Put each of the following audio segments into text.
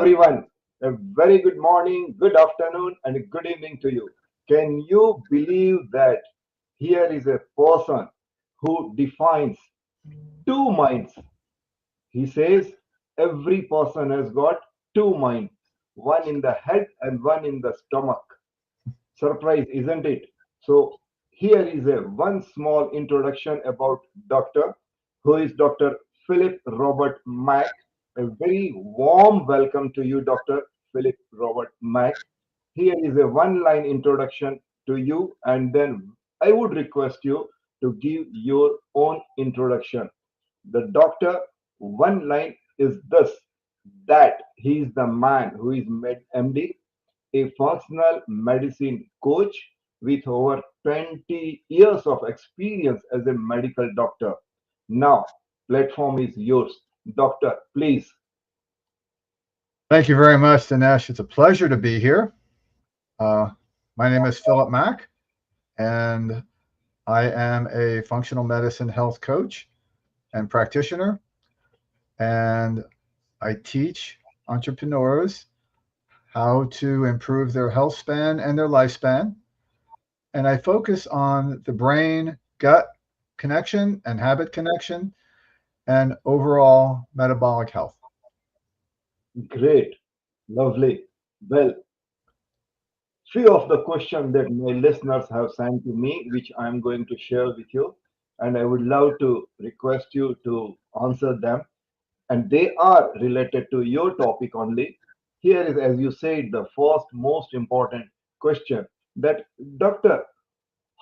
everyone. A very good morning, good afternoon, and a good evening to you. Can you believe that here is a person who defines two minds? He says every person has got two minds, one in the head and one in the stomach. Surprise, isn't it? So here is a one small introduction about Doctor, who is Dr. Philip Robert Mack. A very warm welcome to you, Dr. Philip Robert Mack. Here is a one-line introduction to you, and then I would request you to give your own introduction. The doctor, one line is this, that he is the man who is MD, a functional medicine coach with over 20 years of experience as a medical doctor. Now, platform is yours. Doctor, please. Thank you very much, Dinesh. It's a pleasure to be here. Uh, my name is Philip Mack, and I am a functional medicine health coach and practitioner. And I teach entrepreneurs how to improve their health span and their lifespan. And I focus on the brain gut connection and habit connection and overall metabolic health. Great, lovely. Well, few of the questions that my listeners have sent to me, which I am going to share with you, and I would love to request you to answer them. And they are related to your topic only. Here is, as you said, the first most important question that, Doctor,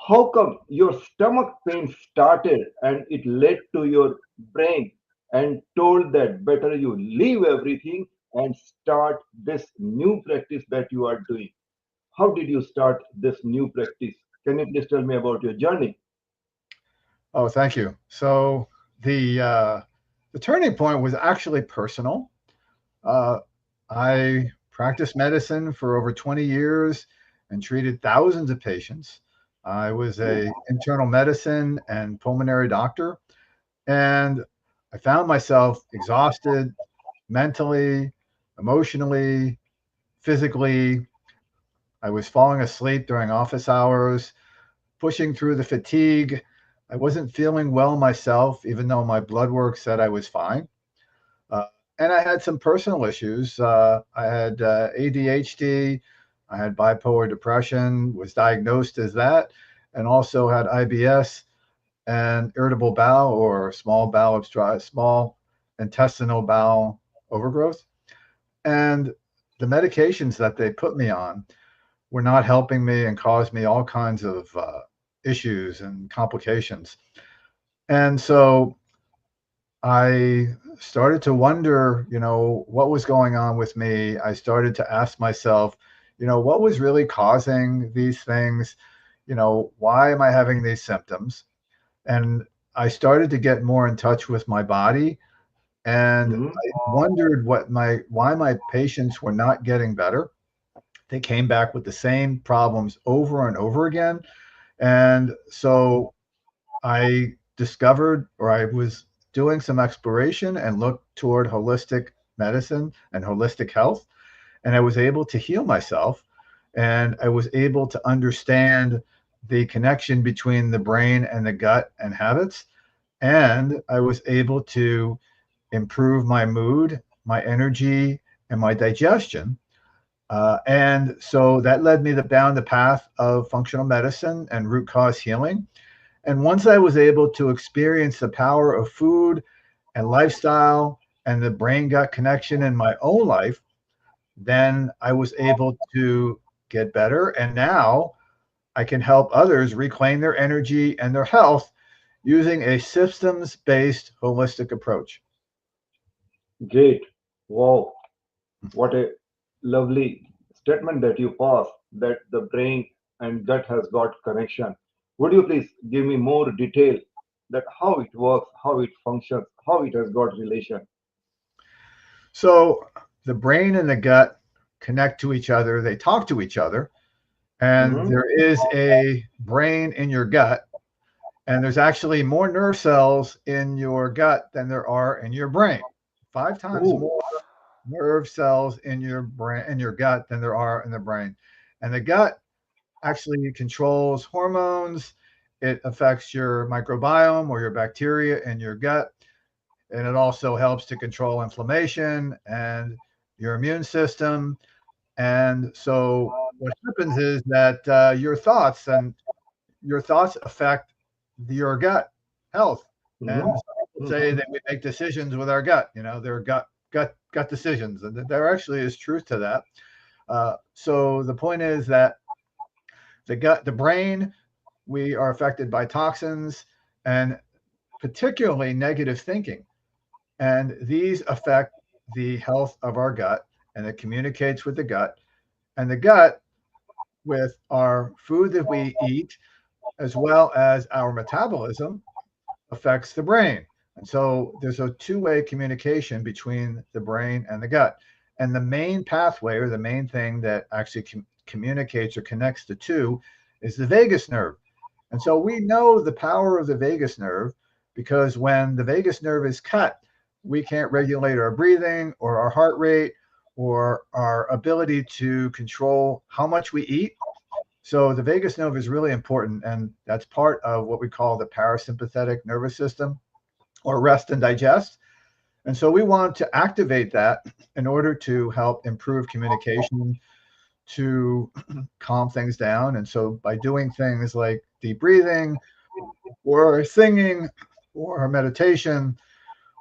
how come your stomach pain started and it led to your brain and told that better you leave everything and start this new practice that you are doing? How did you start this new practice? Can you please tell me about your journey? Oh, thank you. So the turning point was actually personal. Uh, I practiced medicine for over 20 years and treated thousands of patients. I was a internal medicine and pulmonary doctor, and I found myself exhausted mentally, emotionally, physically. I was falling asleep during office hours, pushing through the fatigue. I wasn't feeling well myself, even though my blood work said I was fine. Uh, and I had some personal issues. I had ADHD, I had bipolar depression, was diagnosed as that, and also had IBS and irritable bowel or small intestinal bowel overgrowth. And the medications that they put me on were not helping me and caused me all kinds of issues and complications. And so I started to wonder, what was going on with me. I started to ask myself, what was really causing these things? Why am I having these symptoms? And I started to get more in touch with my body, and Mhm. I wondered why my patients were not getting better. They came back with the same problems over and over again. And so I discovered, or I was doing some exploration and looked toward holistic medicine and holistic health. And I was able to heal myself. And I was able to understand the connection between the brain and the gut and habits. And I was able to improve my mood, my energy, and my digestion. And so that led me down the path of functional medicine and root cause healing. And once I was able to experience the power of food and lifestyle and the brain gut connection in my own life, then I was able to get better. And now I can help others reclaim their energy and their health using a systems based holistic approach. Great. Wow. What a lovely statement that you passed, that the brain and gut has got connection. Would you please give me more detail that how it works, how it functions, how it has got relation? So the brain and the gut connect to each other, they talk to each other, and Hmm. there is a brain in your gut. And there's actually more nerve cells in your gut than there are in your brain, 5 times Oh, more nerve cells in your brain, in your gut, than there are in the brain. And the gut actually controls hormones. It affects your microbiome or your bacteria in your gut. And it also helps to control inflammation and your immune system. And so what happens is that your thoughts affect your gut health. And Mhm, some people say mhm. that we make decisions with our gut. They're gut decisions, and there actually is truth to that. So the point is that the brain, we are affected by toxins and particularly negative thinking. And these affect the health of our gut, and it communicates with the gut. And the gut, with our food that we eat, as well as our metabolism, affects the brain. And so there's a two-way communication between the brain and the gut. And the main pathway, or the main thing that actually communicates or connects the two, is the vagus nerve. And so we know the power of the vagus nerve because when the vagus nerve is cut, we can't regulate our breathing or our heart rate or our ability to control how much we eat. So the vagus nerve is really important, and that's part of what we call the parasympathetic nervous system, or rest and digest. And so we want to activate that in order to help improve communication, to calm things down. And so by doing things like deep breathing or singing or meditation,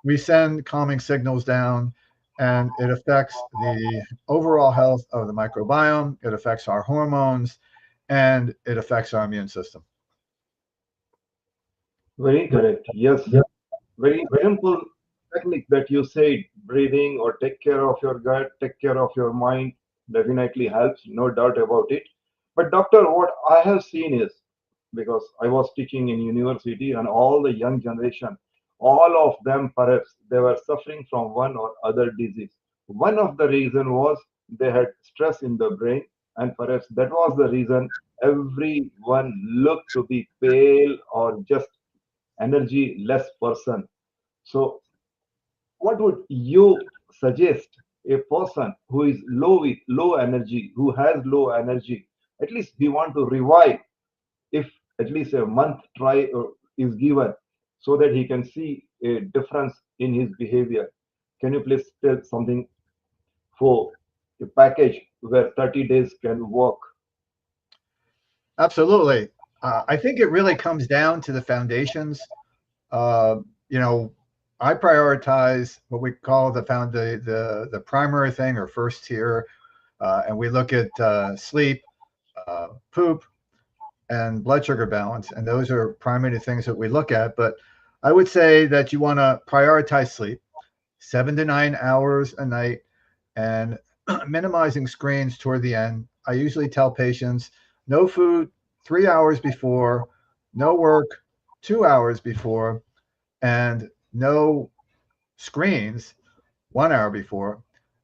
we send calming signals down, and it affects the overall health of the microbiome. It affects our hormones, and it affects our immune system. Very correct. Yes. Very simple technique that you said, breathing or take care of your gut, take care of your mind, definitely helps, no doubt about it. But doctor, what I have seen is, because I was teaching in university and all the young generation, all of them perhaps they were suffering from one or other disease. One of the reason was they had stress in the brain, and perhaps that was the reason everyone looked to be pale or just energy less person. So, what would you suggest a person who is low with low energy, who has low energy, at least we want to revive if at least a month try is given so that he can see a difference in his behavior. Can you please tell something for a package where 30 days can work? Absolutely. I think it really comes down to the foundations. Uh, you know, I prioritize what we call the primary thing, or first tier, and we look at sleep, poop, and blood sugar balance, and those are primary things that we look at. But I would say that you want to prioritize sleep, 7 to 9 hours a night, and minimizing screens toward the end. I usually tell patients no food 3 hours before, no work 2 hours before, and no screens 1 hour before,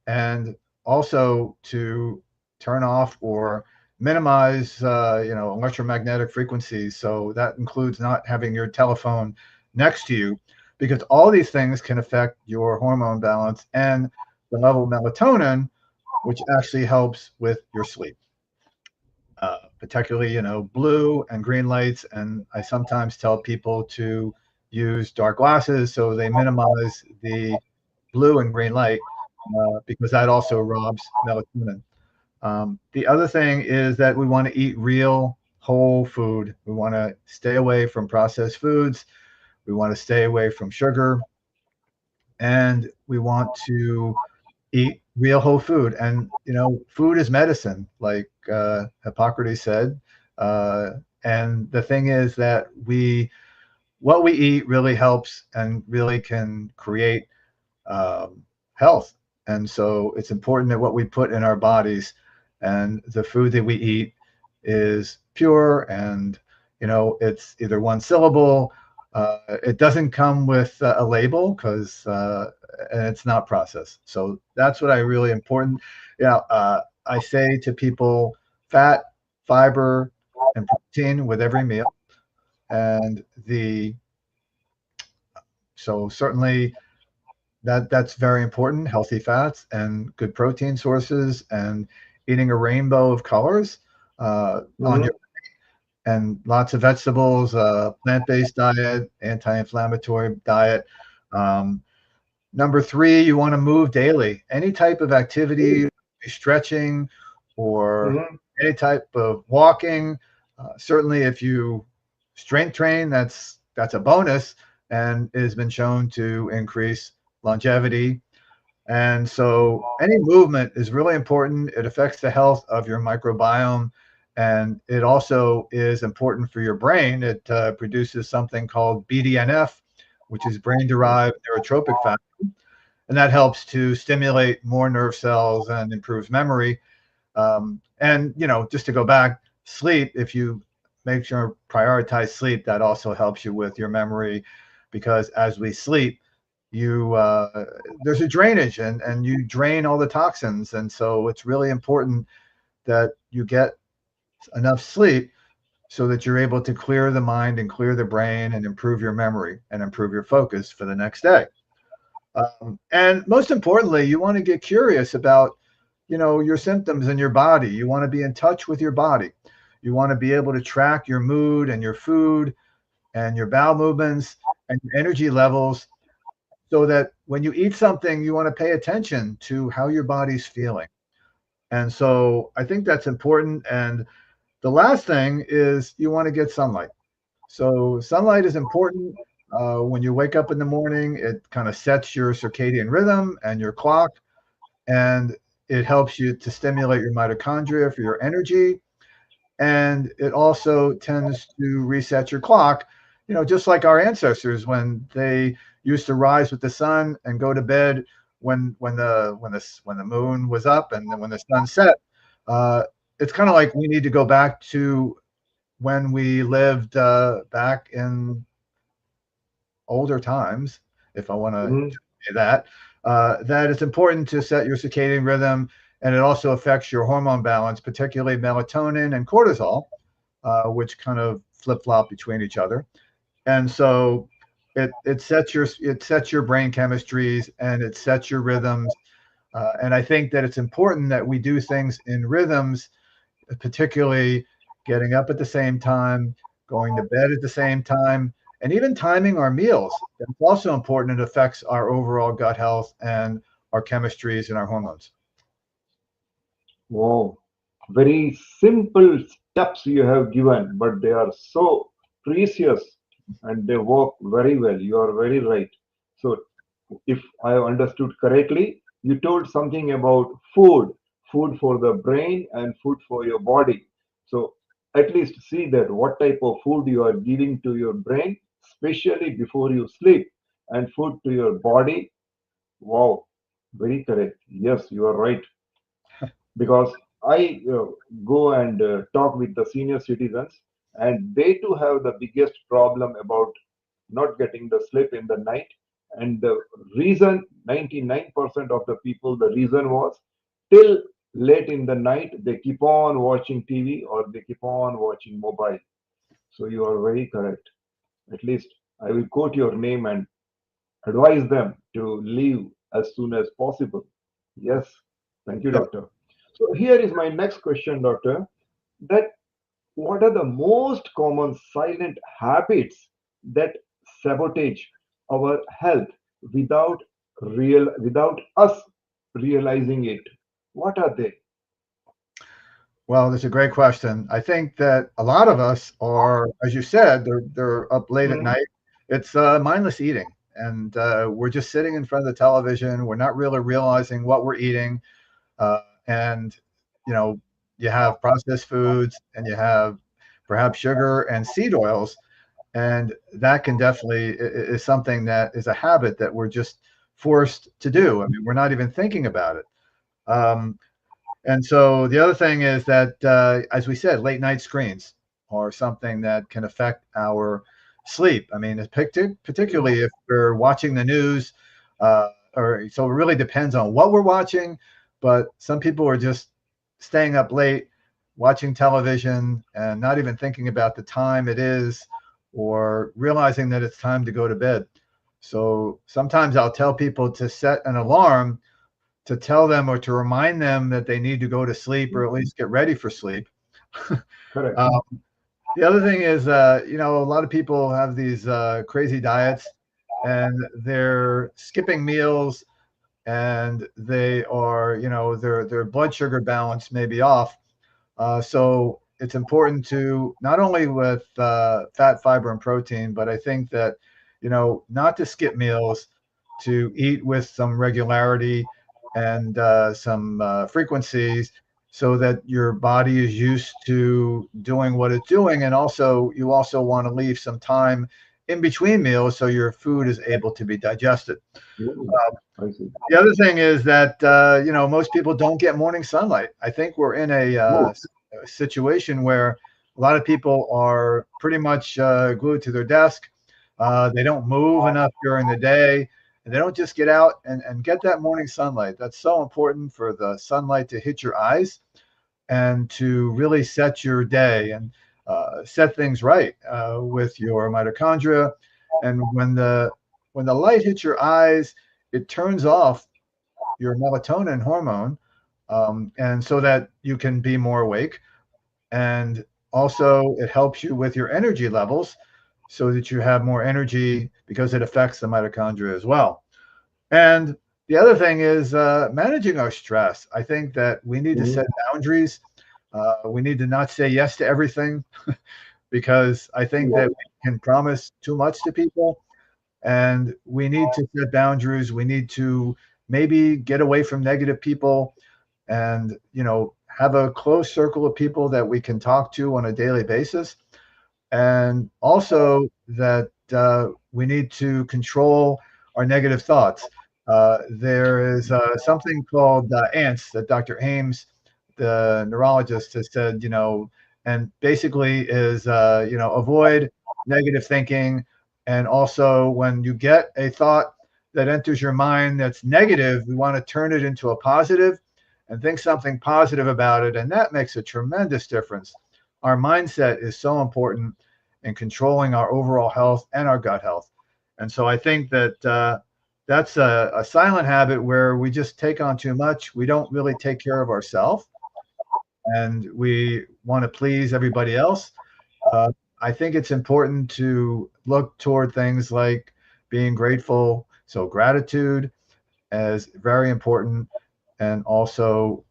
and also to turn off or minimize, electromagnetic frequencies. So that includes not having your telephone next to you, because all these things can affect your hormone balance and the level of melatonin, which actually helps with your sleep. Particularly, blue and green lights. And I sometimes tell people to use dark glasses so they minimize the blue and green light, because that also robs melatonin. The other thing is that we want to eat real whole food. We want to stay away from processed foods. We want to stay away from sugar, and we want to eat real whole food. And food is medicine, like Hippocrates said. Uh, and the thing is that what we eat really helps and really can create health. And so it's important that what we put in our bodies and the food that we eat is pure, and it's either one syllable. It doesn't come with a label, because and it's not processed. So that's what I really important. I say to people, fat, fiber, and protein with every meal. And the so certainly That's very important. Healthy fats and good protein sources, and eating a rainbow of colors on your Mhm. and lots of vegetables, plant-based diet, anti-inflammatory diet. Um, Number three, you want to move daily. Any type of activity, stretching, or Mhm. any type of walking. Certainly, if you strength train, that's a bonus, and it has been shown to increase longevity. And so, any movement is really important. It affects the health of your microbiome, and it also is important for your brain. It produces something called BDNF, which is brain-derived neurotropic factor, and that helps to stimulate more nerve cells and improves memory. And just to go back, sleep. If you make sure prioritize sleep, that also helps you with your memory, because as we sleep, you there's a drainage, and you drain all the toxins, and so it's really important that you get enough sleep so that you're able to clear the mind and clear the brain and improve your memory and improve your focus for the next day. And most importantly, you want to get curious about, your symptoms in your body. You want to be in touch with your body. You want to be able to track your mood and your food and your bowel movements and your energy levels, so that when you eat something, you want to pay attention to how your body's feeling. And so I think that's important. And the last thing is you want to get sunlight. So sunlight is important. When you wake up in the morning, it kind of sets your circadian rhythm and your clock, and it helps you to stimulate your mitochondria for your energy. And it also tends to reset your clock, just like our ancestors when they used to rise with the sun and go to bed when the moon was up, and then when the sun set. Uh, it's kind of like we need to go back to when we lived back in older times, if I want to Mhm. say that, that it's important to set your circadian rhythm, and it also affects your hormone balance, particularly melatonin and cortisol, which kind of flip flop between each other. And so it sets your brain chemistries, and it sets your rhythms. And I think that it's important that we do things in rhythms, particularly getting up at the same time, going to bed at the same time, and even timing our meals. That's also important. It affects our overall gut health and our chemistries and our hormones. Wow, very simple steps you have given, but they are so precious and they work very well. You are very right. So, if I have understood correctly, you told something about food for the brain and food for your body. So, at least see that what type of food you are giving to your brain, especially before you sleep, and food to your body. Wow, very correct. Yes, you are right, because I go and talk with the senior citizens, and they too have the biggest problem about not getting the sleep in the night. And the reason, 99% of the people, the reason was till late in the night, they keep on watching TV or they keep on watching mobile. So you are very correct. At least I will quote your name and advise them to leave as soon as possible. Yes, thank you, Yep. doctor. So here is my next question, doctor. That what are the most common silent habits that sabotage our health without without us realizing it? What are they? Well, that's a great question. I think that a lot of us are, as you said, they're up late at Mhm. night. It's mindless eating, and we're just sitting in front of the television. We're not really realizing what we're eating, and you know, you have processed foods, and you have perhaps sugar and seed oils, and that can definitely is something that is a habit that we're just forced to do. I mean, we're not even thinking about it. Um, and so the other thing is that, as we said, late night screens are something that can affect our sleep. I mean, particularly if we're watching the news, or so it really depends on what we're watching. But some people are just staying up late, watching television, and not even thinking about the time it is, or realizing that it's time to go to bed. So sometimes I'll tell people to set an alarm to tell them or to remind them that they need to go to sleep or at least get ready for sleep. Correct. uh, the other thing is, a lot of people have these crazy diets and they're skipping meals and they are, their blood sugar balance may be off. So it's important to not only with fat, fiber, and protein, but I think that, not to skip meals, to eat with some regularity and some frequencies so that your body is used to doing what it's doing. And also, you also want to leave some time in between meals so your food is able to be digested. Ooh, I see. The other thing is that most people don't get morning sunlight. I think we're in Oh, a situation where a lot of people are pretty much glued to their desk. They don't move enough during the day, and they don't just get out and get that morning sunlight. That's so important for the sunlight to hit your eyes and to really set your day and set things right with your mitochondria. And when the light hits your eyes, it turns off your melatonin hormone, and so that you can be more awake. And also, it helps you with your energy levels so that you have more energy because it affects the mitochondria as well. And the other thing is managing our stress. I think that we need to set mhm. boundaries. We need to not say yes to everything because I think that we can promise too much to people and we need to set boundaries. We need to maybe get away from negative people and, have a close circle of people that we can talk to on a daily basis. And also that we need to control our negative thoughts. There is something called ants that Dr. Ames, the neurologist, has said, and basically is, avoid negative thinking. And also, when you get a thought that enters your mind that's negative, we want to turn it into a positive and think something positive about it. And that makes a tremendous difference. Our mindset is so important in controlling our overall health and our gut health. And so I think that that's a silent habit where we just take on too much. We don't really take care of ourselves and we want to please everybody else. Uh, I think it's important to look toward things like being grateful. So, gratitude is very important, and also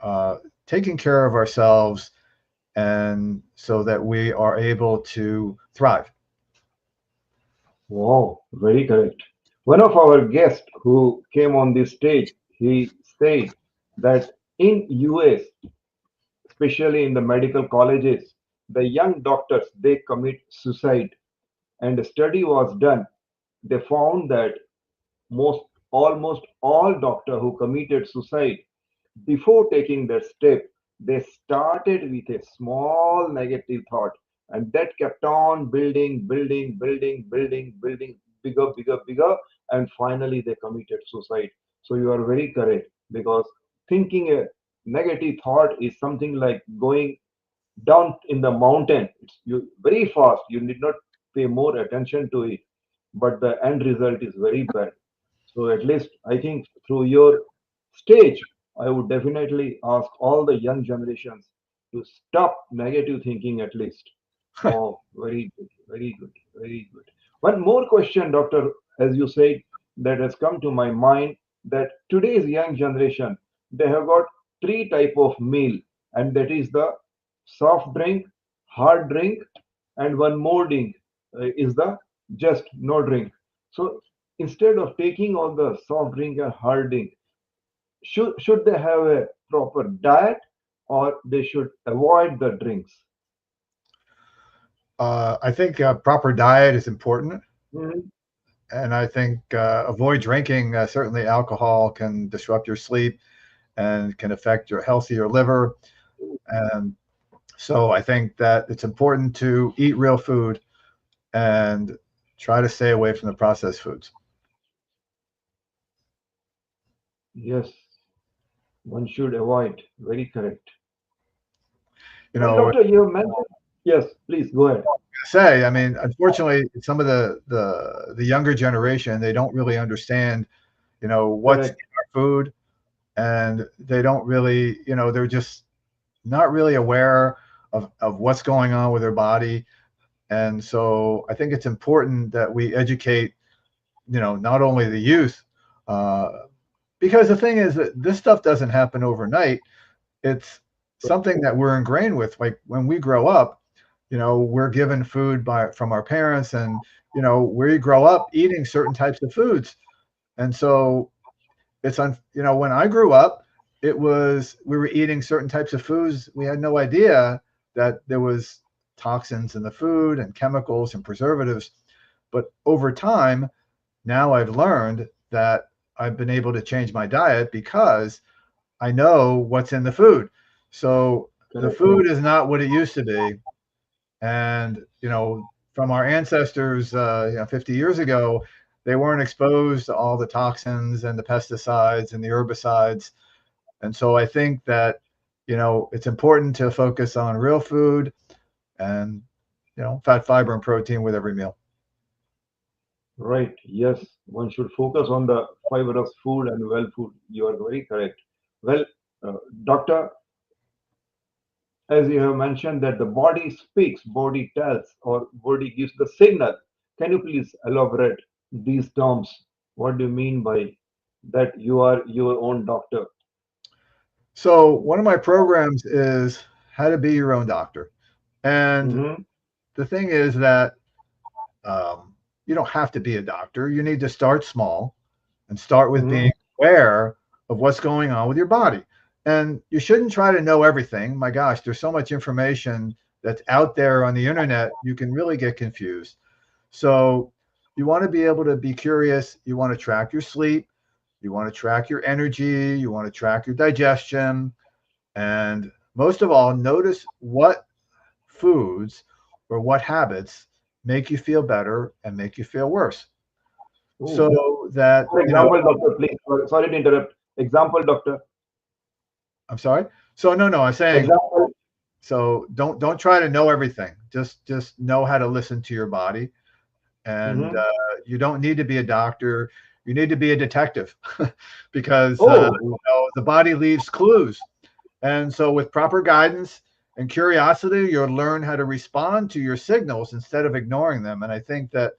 taking care of ourselves, and so that we are able to thrive. Wow, very correct. One of our guests who came on this stage, he said that in US, especially in the medical colleges, the young doctors they commit suicide. And a study was done. They found that most almost all doctors who committed suicide before taking that step, they started with a small negative thought, and that kept on building, building, building, building, building, bigger, bigger, bigger, and finally they committed suicide. So you are very correct because thinking a negative thought is something like going down in the mountain. It's you very fast. You need not pay more attention to it, but the end result is very bad. So at least I think through your stage, I would definitely ask all the young generations to stop negative thinking at least. Wow, very good, very good, very good. One more question, Doctor, as you said, that has come to my mind that today's young generation, they have got three type of meal, and that is the soft drink, hard drink, and one more drink is the just no drink. So instead of taking all the soft drink and hard drink, should they have a proper diet or they should avoid the drinks? I think proper diet is important. Mhm. And I think avoid drinking. Certainly, alcohol can disrupt your sleep and can affect your health of your liver. And so I think that it's important to eat real food and try to stay away from the processed foods. Yes, one should avoid. Very correct. You Well, know, doctor, you have mentioned. Yes, please go ahead. Say, I mean, unfortunately, some of the younger generation, they don't really understand, what's in Correct. our food, and they don't really, they're just not really aware of what's going on with their body. And so I think it's important that we educate, not only the youth, uh, because the thing is that this stuff doesn't happen overnight. It's something that we're ingrained with. Like when we grow up, we're given food from our parents, and we grow up eating certain types of foods. And so when I grew up, it was we were eating certain types of foods. We had no idea that there was toxins in the food and chemicals and preservatives. But over time, now I've learned that I've been able to change my diet because I know what's in the food. So the Correct. food is not what it used to be. And, from our ancestors, 50 years ago, they weren't exposed to all the toxins and the pesticides and the herbicides. And so I think that, it's important to focus on real food and, fat, fiber, and protein with every meal. Right. Yes, one should focus on the fibrous food and well food. You are very correct. Well, doctor, as you have mentioned that the body speaks, body tells, or body gives the signal. Can you please elaborate these terms? What do you mean by that? You are your own doctor. So one of my programs is how to be your own doctor. And Mm-hmm. the thing is that you don't have to be a doctor. You need to start small and start with Mm-hmm. being aware of what's going on with your body. And you shouldn't try to know everything. My gosh, there's so much information that's out there on the internet, you can really get confused. So you want to be able to be curious. You want to track your sleep. You want to track your energy. You want to track your digestion. And most of all, notice what foods or what habits make you feel better and make you feel worse. Oh, So that, for example, doctor, please. Sorry to interrupt. Example, doctor. I'm sorry. So no, I'm saying, Example. so don't try to know everything. Just know how to listen to your body, and Mm-hmm. you don't need to be a doctor. You need to be a detective, because Oh, the body leaves clues. And so, with proper guidance and curiosity, you'll learn how to respond to your signals instead of ignoring them. And I think that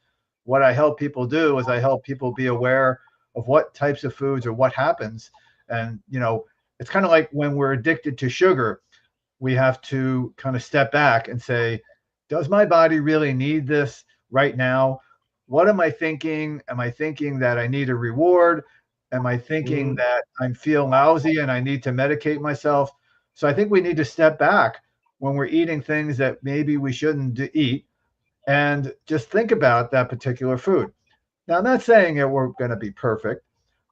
what I help people do is I help people be aware of what types of foods or what happens. And, it's kind of like when we're addicted to sugar, we have to kind of step back and say, does my body really need this right now? What am I thinking? Am I thinking that I need a reward? Am I thinking mm, that I feel lousy and I need to medicate myself? So I think we need to step back when we're eating things that maybe we shouldn't eat and just think about that particular food. Now, I'm not saying that we're going to be perfect,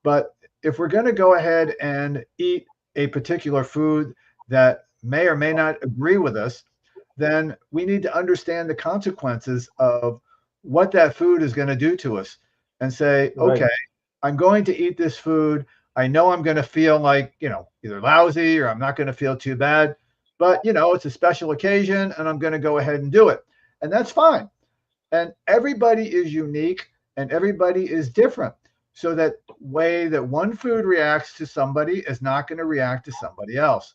but if we're going to go ahead and eat a particular food that may or may not agree with us, then we need to understand the consequences of what that food is going to do to us and say, right, okay, I'm going to eat this food. I know I'm going to feel like, either lousy or I'm not going to feel too bad, but, it's a special occasion and I'm going to go ahead and do it. And that's fine. And everybody is unique and everybody is different. So that way that one food reacts to somebody is not going to react to somebody else.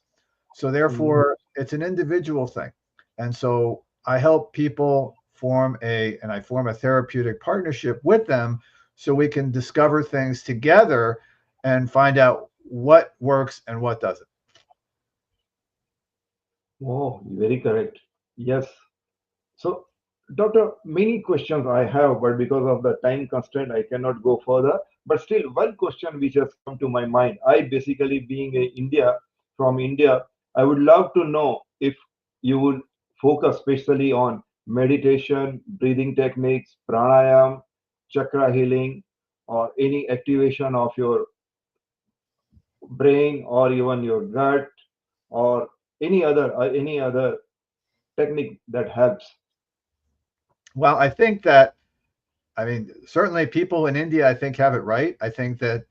So mm, therefore, it's an individual thing. And so I help people I form a therapeutic partnership with them so we can discover things together and find out what works and what doesn't. oh, very correct. Yes. So, doctor, many questions I have, but because of the time constraint, I cannot go further. But still, one question which has come to my mind. I basically, being a India from India, I would love to know if you would focus especially on meditation, breathing techniques, pranayam, chakra healing, or any activation of your brain or even your gut or any other technique that helps. Well, I think that I mean, certainly people in India, I think, have it right. I think that,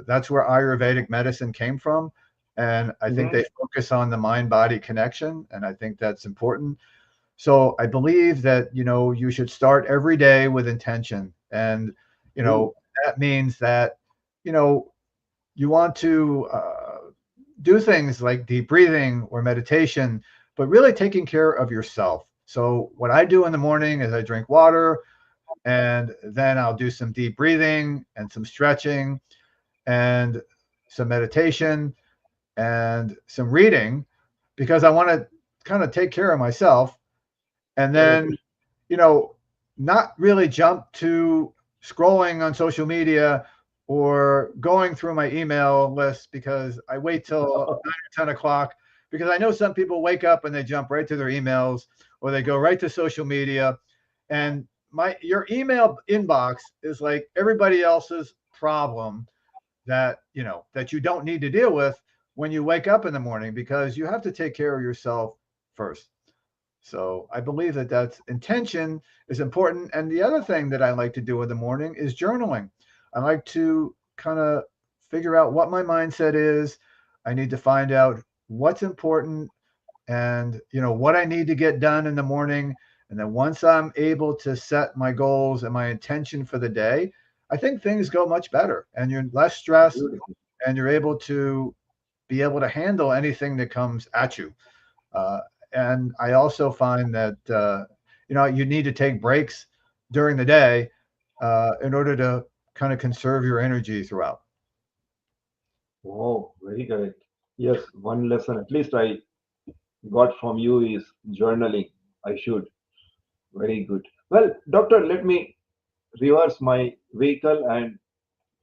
that's where Ayurvedic medicine came from. And I think Mm-hmm. they focus on the mind body connection. And I think that's important. So I believe that, you should start every day with intention. And, Ooh. that means that, you know, you want to do things like deep breathing or meditation, but really taking care of yourself. So what I do in the morning is I drink water, and then I'll do some deep breathing and some stretching and some meditation and some reading, because I want to kind of take care of myself. And Correct. then, you know, not really jump to scrolling on social media or going through my email list, because I wait till 9 or 10 o'clock, because I know some people wake up and they jump right to their emails, or they go right to social media. And your email inbox is like everybody else's problem that you don't need to deal with when you wake up in the morning, because you have to take care of yourself first. So I believe that's intention is important. And the other thing that I like to do in the morning is journaling. I like to kind of figure out what my mindset is. I need to find out what's important, and what I need to get done in the morning. And then once I'm able to set my goals and my intention for the day, I think things go much better, and you're less stressed, Beautiful. and you're able to handle anything that comes at you. Uh, and I also find that you need to take breaks during the day in order to kind of conserve your energy throughout. Oh, very correct. Yes, one lesson at least I got from you is journaling. I should. Very good. Well, doctor, let me reverse my vehicle and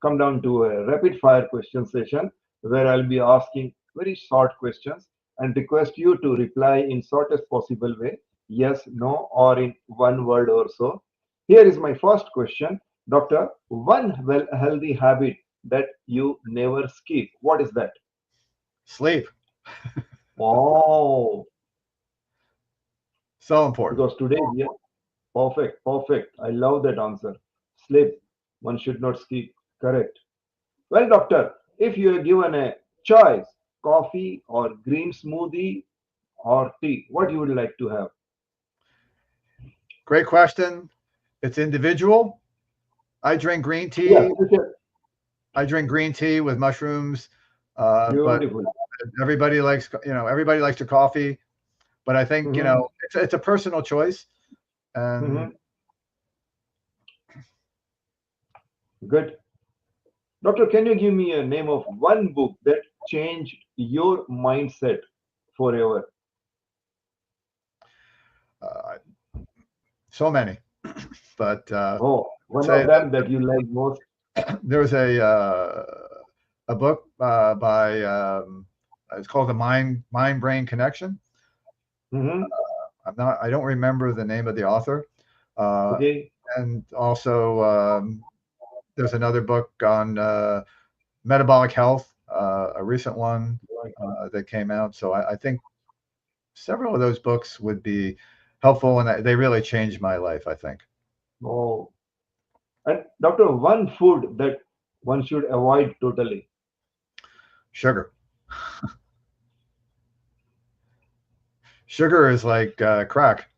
come down to a rapid fire question session where I'll be asking very short questions and request you to reply in shortest possible way, yes, no, or in one word or so. Here is my first question, doctor. One well healthy habit that you never skip. What is that? Sleep, Wow, so important. because today we are perfect, perfect. I love that answer. Sleep, one should not skip. Correct. Well, doctor, if you are given a choice, coffee or green smoothie or tea, what you would like to have? Great question. It's individual. I drink green Yes, tea. you said I drink green tea with mushrooms, but beautiful. everybody likes their coffee. But I think Hmm. it's a personal choice. And Hmm. Good. Doctor, can you give me a name of one book that changed your mindset forever? uh, so many. But Oh, one say of them that you like most. that there's a book by it's called the Mind Brain Connection. Hmm. I don't remember the name of the author. Uh, Okay. and also there's another book on metabolic health, a recent one that came out. So I think several of those books would be helpful, and they really changed my life, I think. Oh, and doctor, one food that one should avoid totally. Sugar. Sugar is like crack.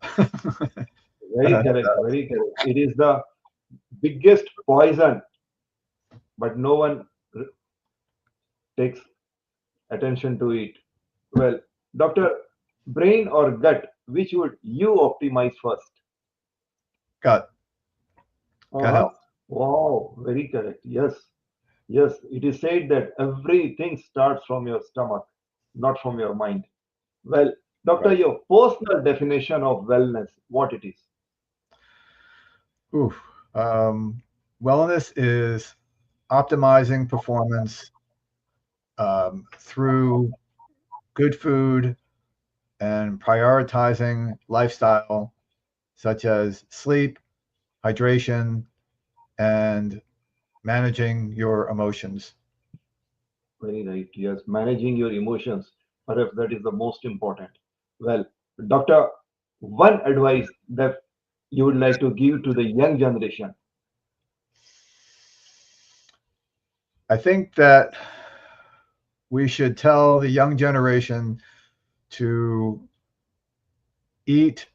Very correct. Very correct. It is the biggest poison, but no one takes attention to it. Well, doctor, brain or gut, which would you optimize first? Gut. Gut Uh-huh. health. Wow, very correct. Yes, yes. It is said that everything starts from your stomach, not from your mind. Well, doctor, Right. your personal definition of wellness, what it is? Oof. Um, Wellness is optimizing performance through good food and prioritizing lifestyle such as sleep, hydration, and managing your emotions. Very right. Yes, managing your emotions. Perhaps that is the most important. Well, doctor, one advice that you would like to give to the young generation. I think that we should tell the young generation to eat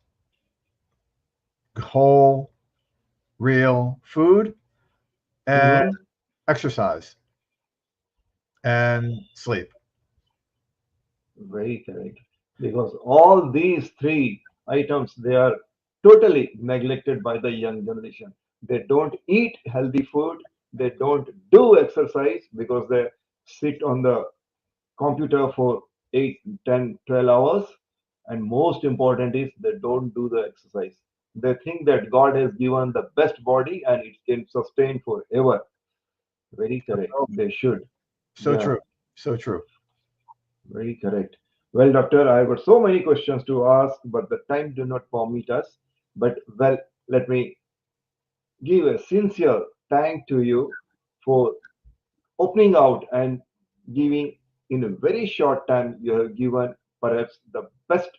whole, real food and Mhm. exercise and sleep. Very correct. Because all these three items, they are totally neglected by the young generation. They don't eat healthy food. They don't do exercise because they sit on the computer for 8, 10, 12 hours. And most important is they don't do the exercise. They think that God has given the best body and it can sustain forever. Very correct. So, They should. so Yeah. true. So true. Very correct. Well, doctor, I have got so many questions to ask, but the time do not permit us. But well, let me give a sincere thank to you for opening out and giving in a very short time. You have given perhaps the best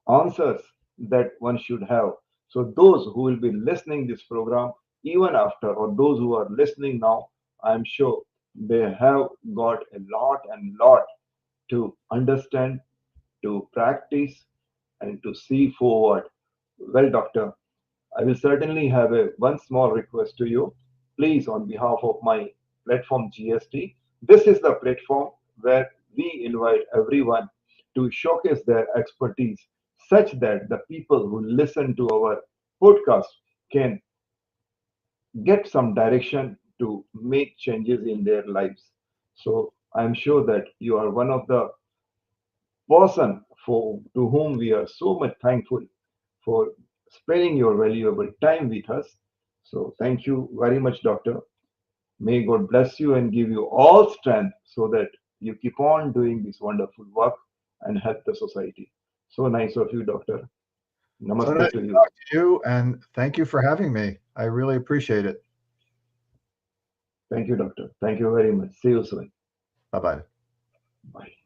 answers that one should have. So those who will be listening this program even after, or those who are listening now, I'm sure they have got a lot and lot to understand, to practice, and to see forward. Well, doctor, I will certainly have a one small request to you. Please, on behalf of my platform GST, this is the platform where we invite everyone to showcase their expertise such that the people who listen to our podcast can get some direction to make changes in their lives. So I'm sure that you are one of the person for to whom we are so much thankful for spending your valuable time with us. So thank you very much, doctor. May God bless you and give you all strength so that you keep on doing this wonderful work and help the society. So nice of you, doctor. So nice Namaste to to you. talk to you, and thank you for having me. I really appreciate it. Thank you, doctor. Thank you very much. See you soon. Bye bye. Bye.